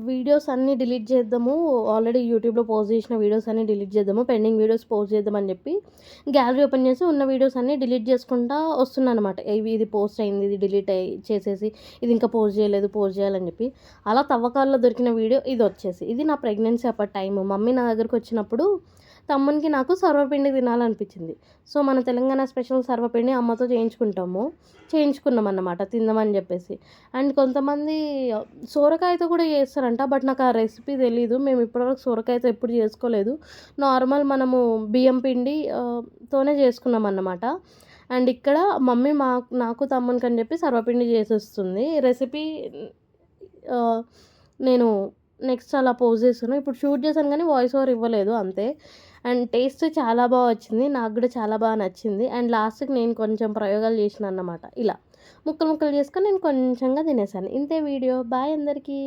Videos అన్నీ delete చేద్దాము. Already యూట్యూబ్‌లో పోస్ట్ చేసిన వీడియోస్ అన్నీ డిలీట్ చేద్దాము. పెండింగ్ వీడియోస్ పోస్ట్ చేద్దామని చెప్పి గ్యాలరీ ఓపెన్ చేసి ఉన్న వీడియోస్ అన్నీ డిలీట్ చేసుకుంటా వస్తున్నాననమాట. ఇది పోస్ట్ అయింది. ఇది డిలీట్ చేసేసి ఇది ఇంకా పోస్ట్ చేయలేదు, పోస్ట్ చేయాలని చెప్పి. అలా తవ్వకాల్లో దొరికిన వీడియో ఇదొచ్చేసి. ఇది నా ప్రెగ్నెన్సీ అప్పటి టైము. మమ్మీ నా దగ్గరకొచ్చినప్పుడు తమ్మునికి నాకు సర్వపిండి తినాలనిపించింది. సో, మన తెలంగాణ స్పెషల్ సర్వపిండి అమ్మతో చేయించుకున్నామన్నమాట తిందామని చెప్పేసి. అండ్ కొంతమంది సోరకాయతో కూడా చేస్తారంట. బట్ నాకు ఆ రెసిపీ తెలీదు. మేము ఇప్పటివరకు సోరకాయతో ఎప్పుడు చేసుకోలేదు. నార్మల్ మనము బియ్యం పిండి తోనే చేసుకున్నామన్నమాట. అండ్ ఇక్కడ మమ్మీ నాకు తమ్మునికని చెప్పి సర్వపిండి చేసేస్తుంది. రెసిపీ నేను నెక్స్ట్ అలా పోస్ట్ చేస్తున్నా. ఇప్పుడు షూట్ చేశాను కానీ వాయిస్ ఓవర్ ఇవ్వలేదు అంతే. అండ్ టేస్ట్ చాలా వచ్చింది. నాకు కూడా చాలా బాగా నచ్చింది. అండ్ లాస్ట్‌కి నేను కొంచెం ప్రయోగాలు చేసినా అన్నమాట. ఇలా ముక్కలు ముక్కలు చేసుకొని నేను కొంచెంగా తినేసాను. ఇంతే వీడియో. బాయ్ అందరికీ.